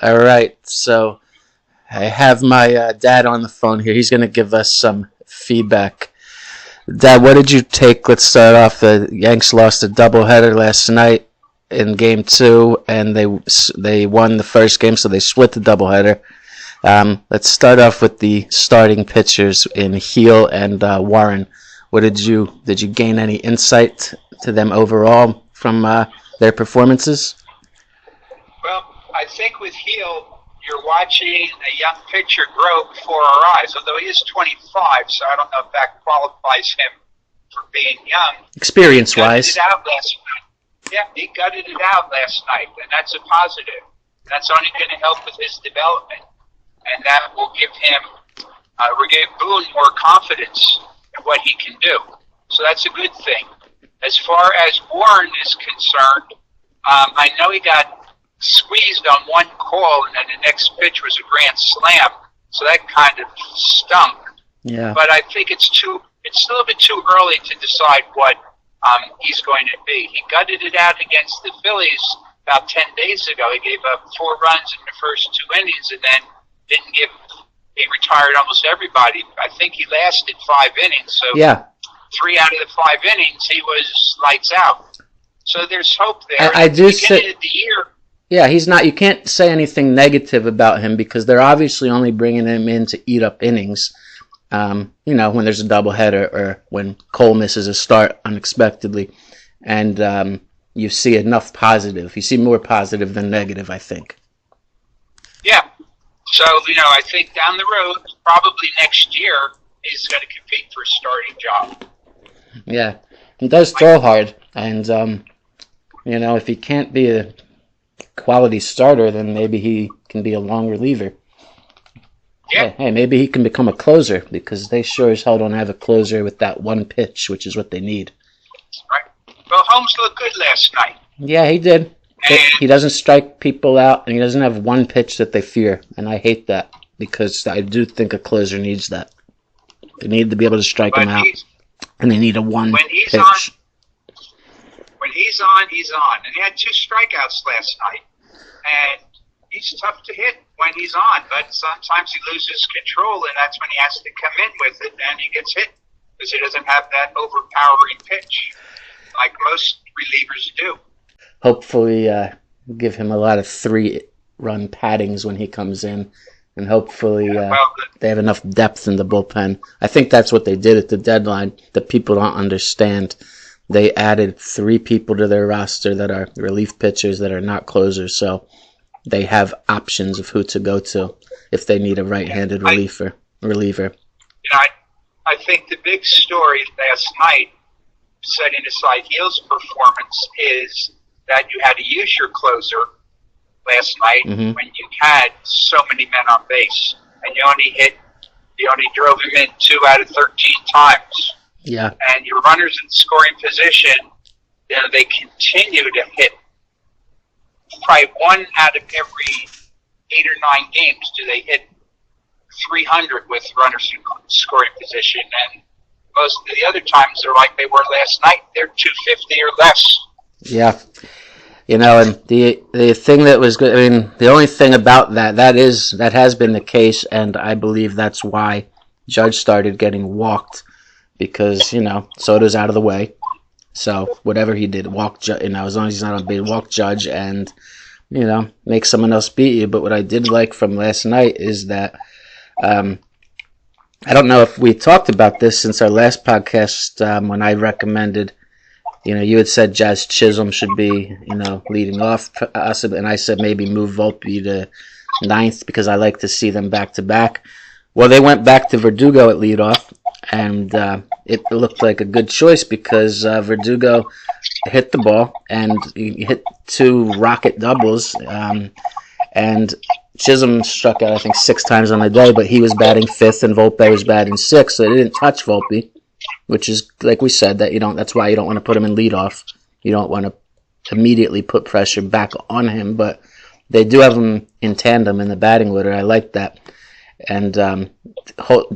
All right, so I have my dad on the phone here. He's going to give us some feedback. Dad, what did you take? Let's start off. The Yanks lost a doubleheader last night in Game 2, and they won the first game, so they split the doubleheader. Let's start off with the starting pitchers in Heel and Warren. What did you gain any insight to them overall from their performances? Well, I think with Heel, you're watching a young pitcher grow before our eyes. Although he is 25, so I don't know if that qualifies him for being young. Experience-wise. He gutted it out last night, and that's a positive. That's only going to help with his development, and that will give Boone more confidence in what he can do. So that's a good thing. As far as Warren is concerned, I know he got squeezed on one call, and then the next pitch was a grand slam, so that kind of stunk. Yeah. But I think it's a little bit too early to decide what he's going to be. He gutted it out against the Phillies about 10 days ago. He gave up 4 runs in the first 2 innings, and then he retired almost everybody. I think he lasted 5 innings, so yeah. 3 out of the 5 innings he was lights out. So there's hope there. I do say the year. Yeah, he's not. You can't say anything negative about him because they're obviously only bringing him in to eat up innings. When there's a doubleheader or when Cole misses a start unexpectedly, and you see enough positive. You see more positive than negative, I think. Yeah. So I think down the road, probably next year, he's going to compete for a starting job. Yeah, he does throw hard, and if he can't be a quality starter, then maybe he can be a long reliever. Yeah. Hey, maybe he can become a closer because they sure as hell don't have a closer with that one pitch, which is what they need. Right. Well, Holmes looked good last night. Yeah, he did. He doesn't strike people out, and he doesn't have one pitch that they fear, and I hate that because I do think a closer needs that. They need to be able to strike him out, and they need a one pitch. When he's on, he's on. And he had 2 strikeouts last night. And he's tough to hit when he's on, but sometimes he loses control, and that's when he has to come in with it, and he gets hit because he doesn't have that overpowering pitch like most relievers do. Hopefully give him a lot of 3-run paddings when he comes in, and hopefully they have enough depth in the bullpen. I think that's what they did at the deadline that people don't understand. They added 3 people to their roster that are relief pitchers that are not closers, so they have options of who to go to if they need a right-handed reliever. I think the big story last night, setting aside Heel's performance, is that you had to use your closer last night when you had so many men on base, and you only drove him in 2 out of 13 times. Yeah. And your runners in scoring position, they continue to hit. Probably 1 out of every 8 or 9 games do they hit 300 with runners in scoring position, and most of the other times they're like they were last night. They're 250 or less. Yeah. And the thing that was good, I mean, the only thing about that has been the case, and I believe that's why Judge started getting walked, because, Soto's out of the way. So whatever he did, as long as he's not on base, walk Judge and, make someone else beat you. But what I did like from last night is that, I don't know if we talked about this since our last podcast, when I recommended, you had said Jazz Chisholm should be, leading off us, and I said maybe move Volpe to 9th because I like to see them back to back. Well, they went back to Verdugo at leadoff, and it looked like a good choice because Verdugo hit the ball, and he hit 2 rocket doubles, and Chisholm struck out, I think, 6 times on the day, but he was batting 5th, and Volpe was batting 6th, so they didn't touch Volpe, which is, like we said, that's why you don't want to put him in leadoff. You don't want to immediately put pressure back on him, but they do have him in tandem in the batting order. I like that. And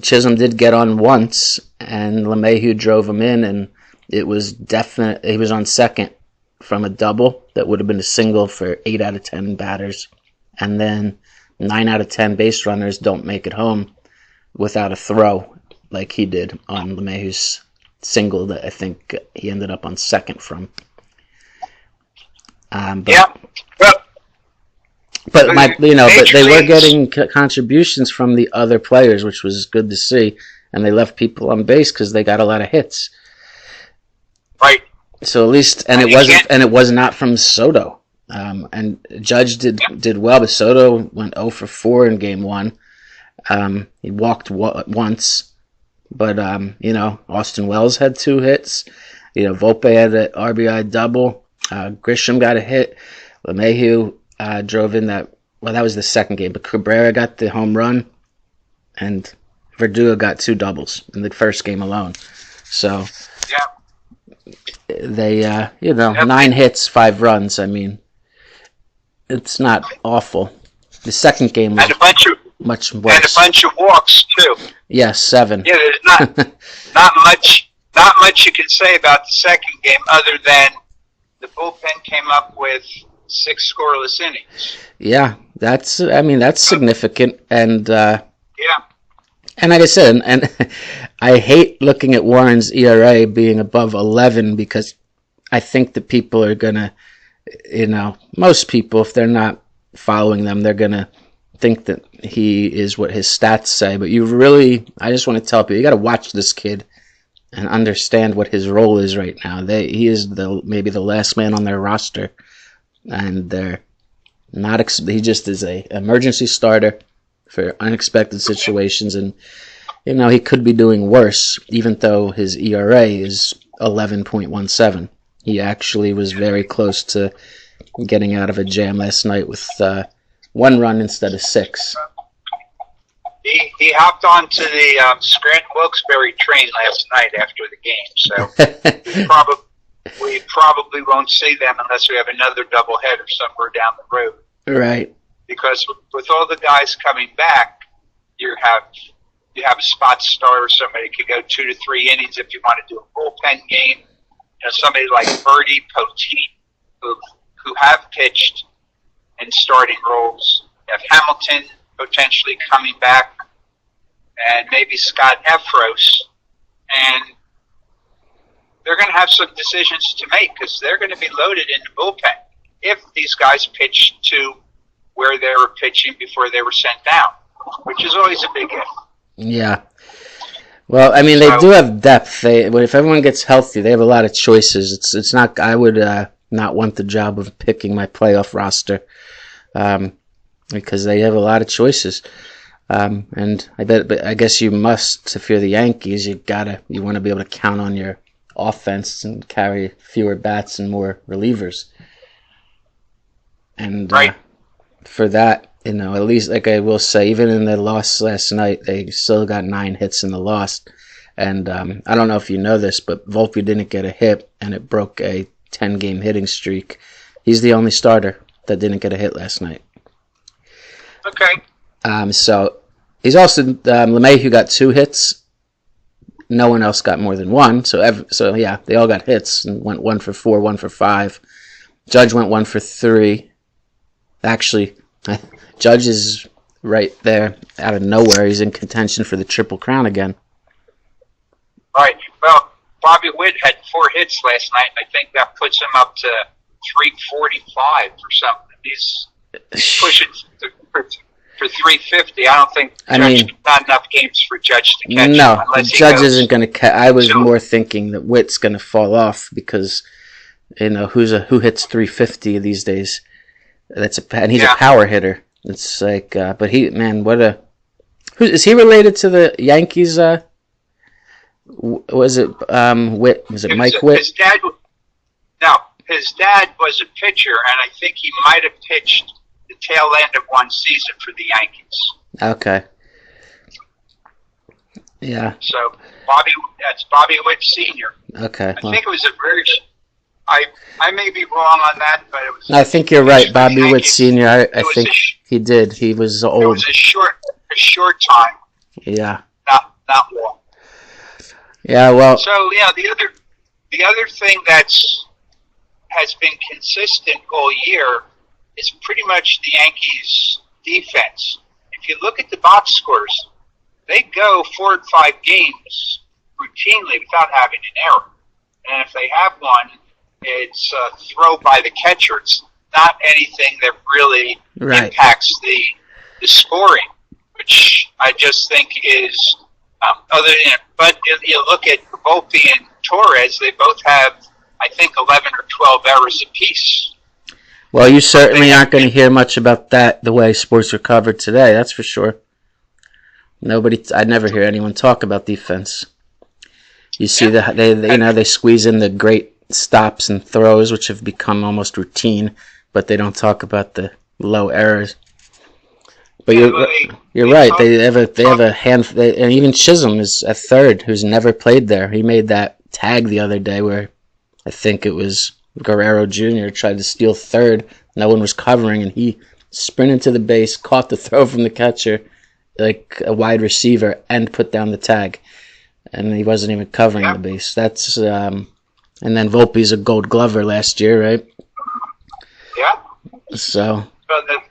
Chisholm did get on once, and LeMahieu drove him in, and it was definite. He was on second from a double that would have been a single for 8 out of 10 batters. and then 9 out of 10 base runners don't make it home without a throw like he did on LeMahieu's single that I think he ended up on second from. Yeah. Well, but they were getting contributions from the other players, which was good to see, and they left people on base because they got a lot of hits. Right. So at least, and it was not from Soto. And Judge did well, but Soto went 0 for 4 in game 1. He walked once, but Austin Wells had 2 hits. Volpe had an RBI double. Grisham got a hit. LeMahieu drove in that was the second game, but Cabrera got the home run, and Verdugo got 2 doubles in the first game alone. So they 9 hits, 5 runs. I mean, it's not awful. The second game was much worse. And a bunch of walks too. Yes, 7. Yeah, there's not much you can say about the second game other than the bullpen came up with 6 scoreless innings. Yeah, that's significant, and yeah. And like I said, and I hate looking at Warren's ERA being above 11 because I think that people are gonna, most people, if they're not following them, they're gonna think that he is what his stats say. But I just want to tell people, you got to watch this kid and understand what his role is right now. He is maybe the last man on their roster, and they're not. He just is a emergency starter for unexpected situations, and he could be doing worse. Even though his ERA is 11.17, he actually was very close to getting out of a jam last night with 1 run instead of 6. He hopped onto the Scranton Wilkes-Barre train last night after the game, so we probably won't see them unless we have another doubleheader somewhere down the road. Right. Because with all the guys coming back, you have a spot starter. Somebody could go 2 to 3 innings if you want to do a bullpen game. Somebody like Birdie, Poteet, who have pitched in starting roles. You have Hamilton potentially coming back, and maybe Scott Efros, and they're going to have some decisions to make because they're going to be loaded in the bullpen if these guys pitch to where they were pitching before they were sent down, which is always a big if. Yeah. Well, I mean, they do have depth. If everyone gets healthy, they have a lot of choices. It's not. I would not want the job of picking my playoff roster because they have a lot of choices. And I guess you must, if you're the Yankees, you want to be able to count on your offense and carry fewer bats and more relievers. And right. For that, at least, like I will say, even in the loss last night, they still got 9 hits in the loss. And I don't know if you know this, but Volpe didn't get a hit, and it broke a 10-game hitting streak. He's the only starter that didn't get a hit last night. Okay. So he's also LeMahieu got 2 hits. No one else got more than 1. So yeah, they all got hits and went 1 for 4, 1 for 5. Judge went 1 for 3. Actually, Judge is right there out of nowhere. He's in contention for the Triple Crown again. Right. Well, Bobby Witt had 4 hits last night, and I think that puts him up to 345 or something. He's pushing for 350. I don't think not enough games for Judge to catch him. No, Judge isn't going to catch. I was more thinking that Witt's going to fall off because who hits 350 these days? And he's a power hitter. It's like, but is he related to the Yankees? Was it Witt? Was it Mike Witt? His dad was a pitcher, and I think he might have pitched the tail end of one season for the Yankees. Okay. Yeah. So that's Bobby Witt Sr. Okay. I think it was a very. I may be wrong on that, but it was. I think you're right, Bobby Witt Sr. I think he did. He was old. It was a short time. Yeah. Not long. Yeah. Well. So yeah, the other thing has been consistent all year is pretty much the Yankees' defense. If you look at the box scores, they go 4 and 5 games routinely without having an error. And if they have one, it's a throw by the catcher. It's not anything that really impacts the scoring, which I just think is other than. But if you look at Volpe and Torres, they both have, I think, 11 or 12 errors apiece. Well, you certainly aren't going to hear much about that the way sports are covered today. That's for sure. I never hear anyone talk about defense. You see they squeeze in the great stops and throws, which have become almost routine, but they don't talk about the low errors. But you're right. They have a hand, and even Chisholm is a third who's never played there. He made that tag the other day where I think it was Guerrero Jr. tried to steal third. No one was covering, and he sprinted to the base, caught the throw from the catcher like a wide receiver, and put down the tag. And he wasn't even covering the base. That's and then Volpe's a Gold Glover last year, right? Yeah. So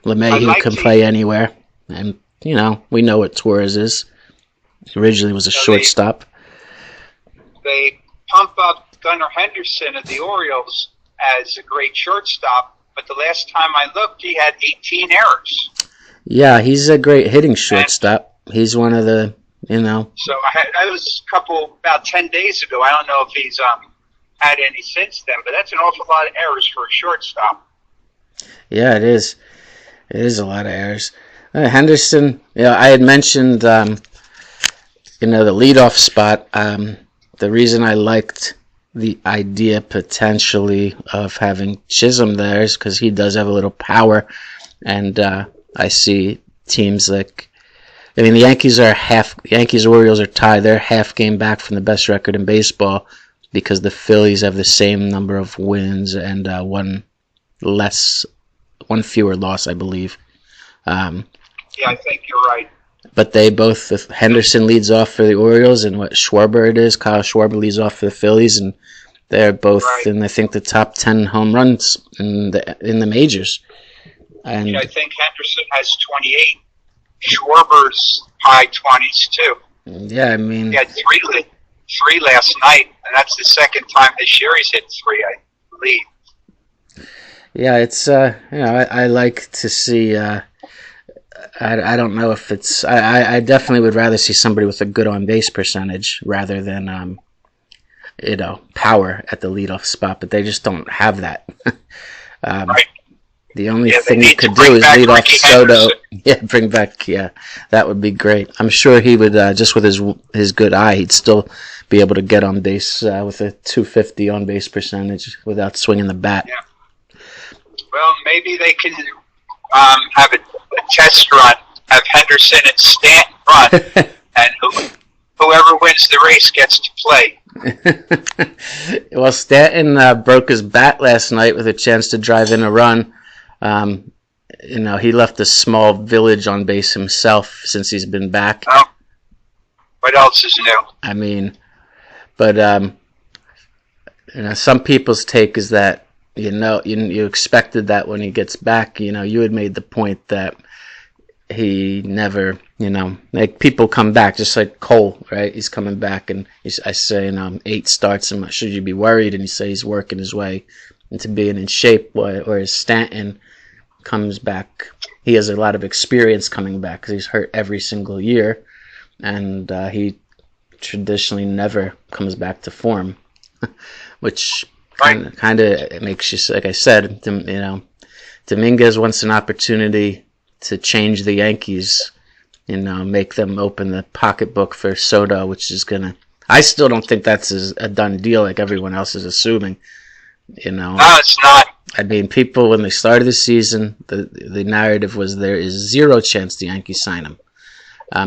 LeMahieu can play anywhere, and we know what Torres is. Originally was a shortstop. They pump up Gunnar Henderson of the Orioles as a great shortstop, but the last time I looked, he had 18 errors. Yeah, he's a great hitting shortstop. He's one of the, So I was about 10 days ago. I don't know if he's had any since then, but that's an awful lot of errors for a shortstop. Yeah, it is. It is a lot of errors. Henderson, I had mentioned, the leadoff spot. The reason I liked the idea potentially of having Chisholm there is because he does have a little power, and I see teams like, the Yankees Orioles are tied. They're half game back from the best record in baseball because the Phillies have the same number of wins and one fewer loss, I believe. I think you're right. But they both, Henderson leads off for the Orioles, and Kyle Schwarber leads off for the Phillies, and they're both in, I think, the top 10 home runs in the majors. And I think Henderson has 28. Schwarber's high 20s too. Yeah, I mean, he had three last night, and that's the second time this year he's hit 3, I believe. Yeah, it's I like to see. I don't know if it's. I definitely would rather see somebody with a good on base percentage rather than power at the leadoff spot. But they just don't have that. Right. The only thing you could do is lead off Soto. Yeah, bring back. Yeah, that would be great. I'm sure he would just with his good eye, he'd still be able to get on base with a 250 on base percentage without swinging the bat. Yeah. Well, maybe they can have a test run, have Henderson and Stanton run, and whoever wins the race gets to play. Well, Stanton broke his bat last night with a chance to drive in a run. He left a small village on base himself since he's been back. Oh, what else is new? I mean, but some people's take is that you expected that when he gets back. You had made the point that he never, like people come back just like Cole, right? He's coming back, and I say 8 starts, and should you be worried? And you say he's working his way into being in shape, whereas Stanton comes back. He has a lot of experience coming back because he's hurt every single year, and he traditionally never comes back to form, which kind of makes you, like I said, Dominguez wants an opportunity to change the Yankees, make them open the pocketbook for Soto, which is gonna. I still don't think that's a done deal like everyone else is assuming. No, it's not. I mean, people, when they started the season, the narrative was there is 0 chance the Yankees sign him.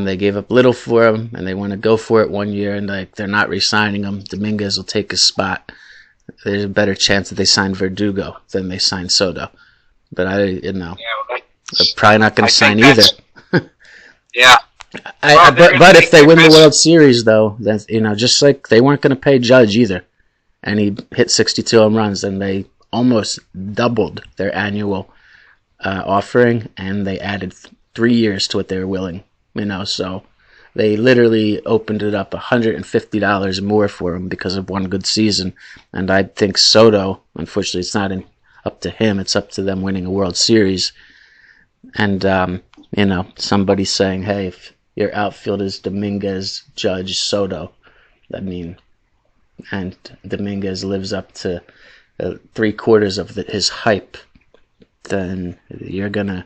They gave up little for him, and they want to go for it 1 year, and they're not re-signing him. Dominguez will take his spot. There's a better chance that they sign Verdugo than they sign Soto. But they're probably not going to sign either. Yeah. But if they win the World Series, though, then just like they weren't going to pay Judge either, and he hit 62 home runs, and they almost doubled their annual offering, and they added 3 years to what they were willing. So they literally opened it up $150 more for him because of one good season. And I think Soto, unfortunately, it's not up to him. It's up to them winning a World Series. And, somebody saying, hey, if your outfield is Dominguez, Judge, Soto, and Dominguez lives up to 3/4 of his hype, then you're going to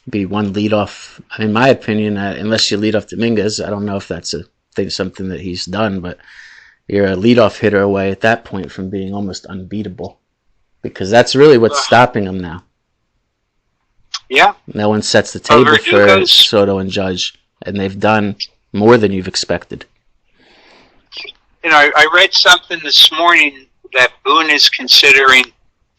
be one leadoff. In my opinion, unless you lead off Dominguez, I don't know if that's something that he's done, but you're a leadoff hitter away at that point from being almost unbeatable, because that's really what's stopping him now. Yeah. No one sets the table for Soto and Judge, and they've done more than you've expected. I read something this morning that Boone is considering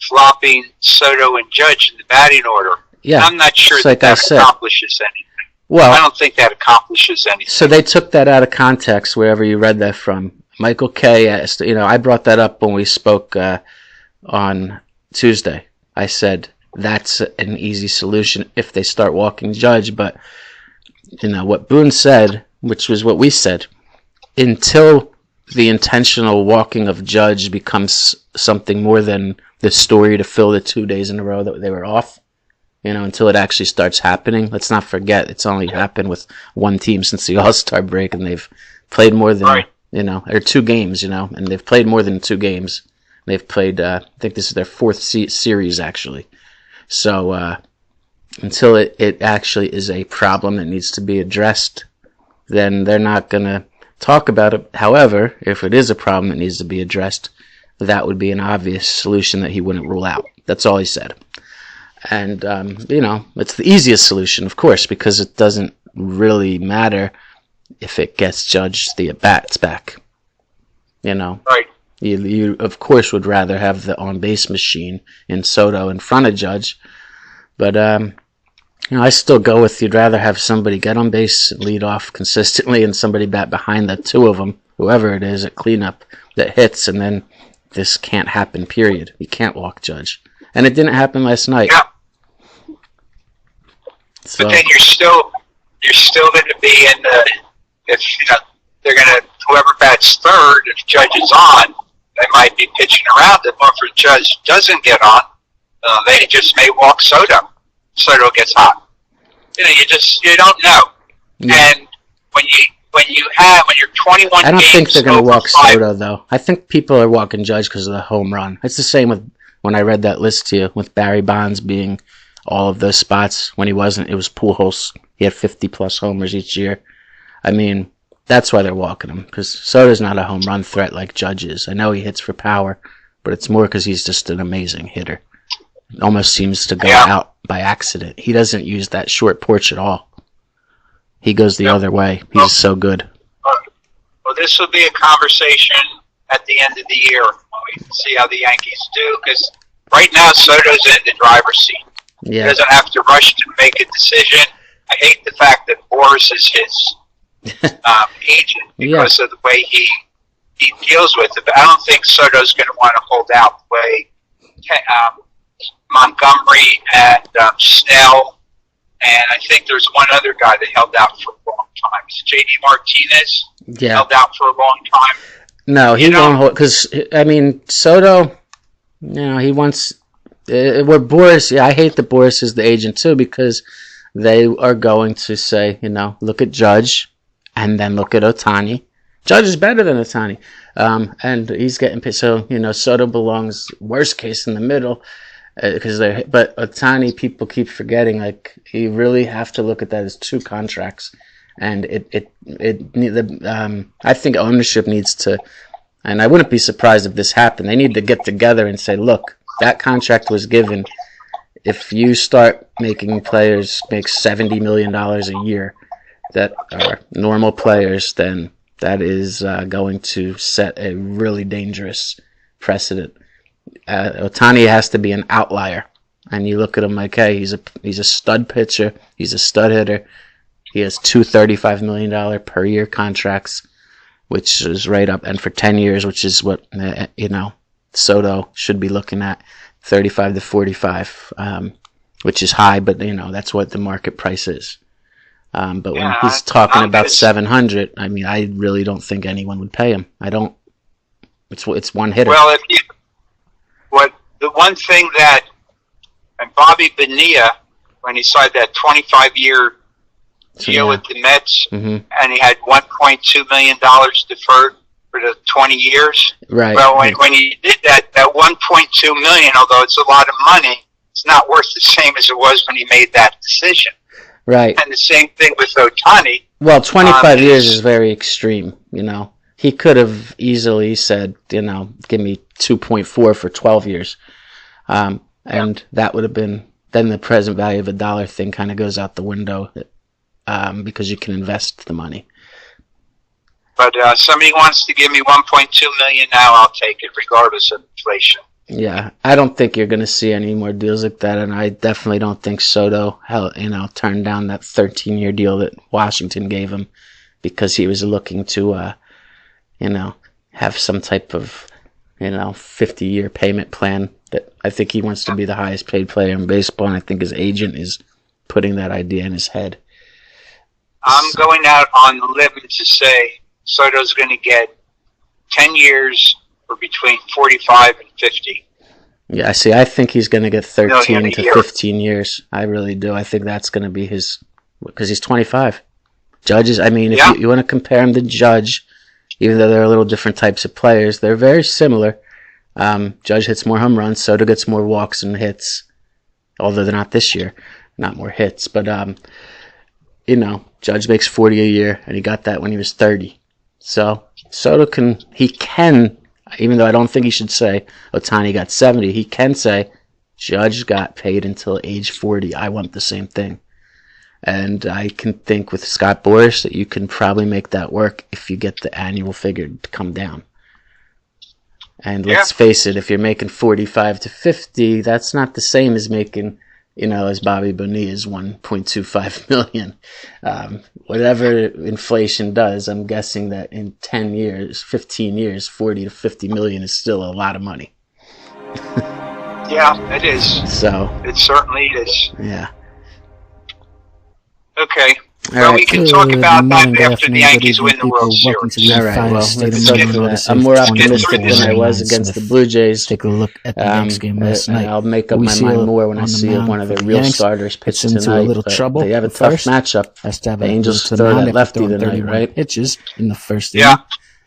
flopping Soto and Judge in the batting order. Yeah, I'm not sure that accomplishes anything. Well, I don't think that accomplishes anything. So they took that out of context, wherever you read that from. Michael Kay asked, I brought that up when we spoke on Tuesday. I said that's an easy solution if they start walking Judge. But, what Boone said, which was what we said, until the intentional walking of Judge becomes something more than the story to fill the 2 days in a row that they were off, until it actually starts happening. Let's not forget, it's only happened with one team since the All-Star break, and they've played more than, or 2 games, and they've played more than 2 games. They've played, I think this is their 4th series, actually. So, until it actually is a problem that needs to be addressed, then they're not going to talk about it. However, if it is a problem that needs to be addressed, that would be an obvious solution that he wouldn't rule out. That's all he said. And, it's the easiest solution, of course, because it doesn't really matter if it gets Judge the at-bats back. Right. You, of course, would rather have the on-base machine in Soto in front of Judge. But, I still go with you'd rather have somebody get on base and lead off consistently and somebody bat behind the 2 of them, whoever it is, at cleanup, that hits, and then this can't happen, period. You can't walk Judge. And it didn't happen last night. Yeah. So, but then you're still going to be in if they're going to, whoever bats third, if Judge is on, they might be pitching around it. But if Judge doesn't get on, they just may walk Soto. Soto gets hot. You don't know. Yeah. And when you're 21 I don't games think they're going to walk 5, Soto, though. I think people are walking Judge because of the home run. It's the same with when I read that list to you, with Barry Bonds being all of those spots. When he wasn't, it was Pujols. He had 50-plus homers each year. That's why they're walking him, because Soto's not a home run threat like Judge is. I know he hits for power, but it's more because he's just an amazing hitter. It almost seems to go out by accident. He doesn't use that short porch at all. He goes the other way. He's so good. Well, this will be a conversation at the end of the year when we can see how the Yankees do, because right now Soto's in the driver's seat. Yeah. He doesn't have to rush to make a decision. I hate the fact that Boris is his agent because of the way he deals with it. But I don't think Soto's going to want to hold out the way Montgomery and Snell, and I think there's one other guy that held out for a long time. Is J.D. Martinez held out for a long time? No, he won't hold, because, Soto, he wants, where Boris, I hate that Boris is the agent too, because they are going to say, look at Judge, and then look at Ohtani. Judge is better than Ohtani, and he's getting paid, so, Soto belongs, worst case, in the middle, but Ohtani, people keep forgetting, you really have to look at that as 2 contracts. And I think ownership needs to, and I wouldn't be surprised if this happened. They need to get together and say, look, that contract was given. If you start making players make $70 million a year that are normal players, then that is going to set a really dangerous precedent. Ohtani has to be an outlier. And you look at him like, hey, he's a stud pitcher. He's a stud hitter. He has 2 $35 million per year contracts, which is right up, and for 10 years, which is what, Soto should be looking at, 35 to 45. which is high, but that's what the market price is. But when he's I'm talking about gonna- 700, I mean, I really don't think anyone would pay him. I don't. It's one hitter. Well, the one thing that, and Bobby Bonilla, when he signed that 25-year deal with the Mets, and he had $1.2 million deferred for the 20 years. Right. Well, when he did that $1.2 million, although it's a lot of money, it's not worth the same as it was when he made that decision. Right. And the same thing with Ohtani. Well, 25 years is very extreme, He could have easily said, give me 2.4 for 12 years. And that would have been, then the present value of a dollar thing kind of goes out the window because you can invest the money. But somebody wants to give me $1.2 million now, I'll take it, regardless of inflation. Yeah, I don't think you're going to see any more deals like that, and I definitely don't think Soto, turned down that 13-year deal that Washington gave him because he was looking to, have some type of, 50-year payment plan. That I think he wants to be the highest paid player in baseball, and I think his agent is putting that idea in his head. I'm going out on the limb to say Soto's going to get 10 years for between 45 and 50. Yeah, I think he's going to get 13 to year. 15 years. I really do. I think that's going to be his, because he's 25. Judge if you want to compare him to Judge, even though they're a little different types of players, they're very similar. Judge hits more home runs, Soto gets more walks and hits, although they're not this year, not more hits. But, Judge makes 40 a year, and he got that when he was 30. So Soto can, even though I don't think he should say Ohtani got 70, he can say Judge got paid until age 40. I want the same thing. And I can think with Scott Boras that you can probably make that work if you get the annual figure to come down. And let's face it, if you're making 45 to 50, that's not the same as making, as Bobby Bonilla's $1.25 million. Whatever inflation does, I'm guessing that in 10 years, 15 years, 40 to 50 million is still a lot of money. Yeah, it is. So it certainly is. Yeah. Okay. All well, right. we can talk about that after the Yankees win the World Series. All right, well, let's talk about that. I'm more optimistic than I was against the Blue Jays. Take a look at the next game last night. I'll make up my mind more when I see one of the real starters pitch tonight. A little trouble. They have a tough matchup. The Angels throw that lefty tonight, right? Pitches in the first inning.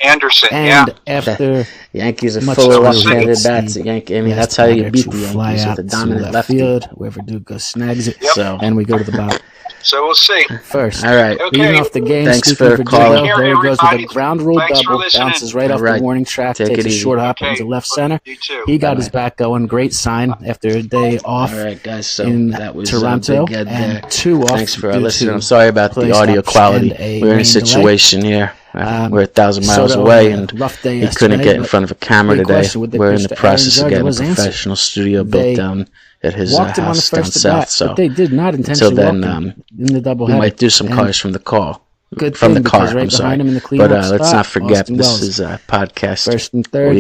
Anderson, and after Yankees are full of left-handed bats. That's how you beat the Yankees with a dominant lefty. Whoever Duca snags it. So, and we go to the bottom. So we'll see. First, all right. Leading off the game, thanks for calling. There he goes with a ground rule double, bounces right off the warning track, takes a short hop into left center. He got his back going. Great sign after a day off. All right, guys. So in that was Toronto big and 2 off. Thanks for listening. I'm sorry about the audio quality. We're in a situation here. We're 1,000 miles away, and he couldn't get in front of a camera today. We're in the process of getting a professional studio built down at his house down south. So they did not until then, in the double we might do some cars from the car. Good from the car, right I'm sorry. But let's not forget, this is a podcast. First and third,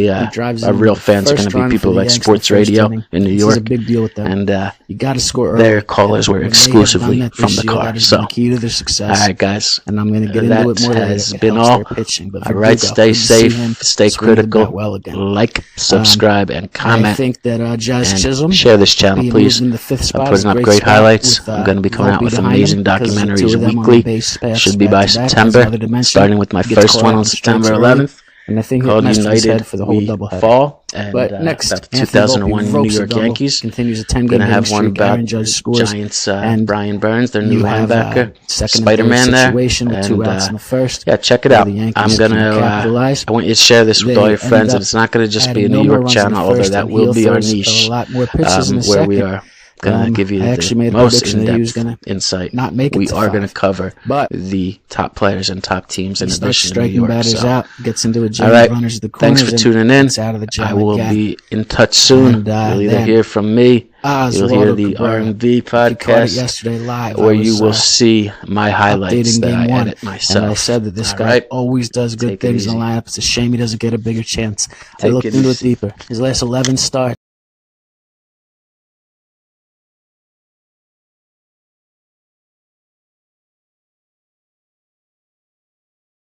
our real fans are going to be people like Sports Radio in New York. This is a big deal with them. And you got to score early. Their callers were exclusively from the car. So, the key to their success. All right, guys. And I'm going to get into it more later. That has been all. All right, stay safe, stay critical, like, subscribe, and comment. I think that Jazz Chisholm, share this channel, please. I'm putting up great highlights. I'm going to be coming out with amazing documentaries weekly. Should be by September. Starting with my first one on September 11th, and I think called United for the whole We doubleheader. Fall. And, but next, about the 2001 New York Yankees. Continues a 10-game Going to have one about Giants, and Brian Burns, their new linebacker, second Spider-Man there. With 2 outs in the first. Yeah, check it out. I'm going to, I want you to share this with all your friends, and it's not going to just be a New York channel, although that will be our niche, where we are going to give you the most in-depth insight. We are going to cover the top players and top teams in addition to New York. So. Gets into a all right, thanks for tuning in. I will be in touch soon. You'll either hear from me, you'll hear the R&B podcast, yesterday live, or you will see my highlights that I edit myself. And I said that this guy always does good things in the lineup. It's a shame he doesn't get a bigger chance. I looked into it deeper. His last 11 starts.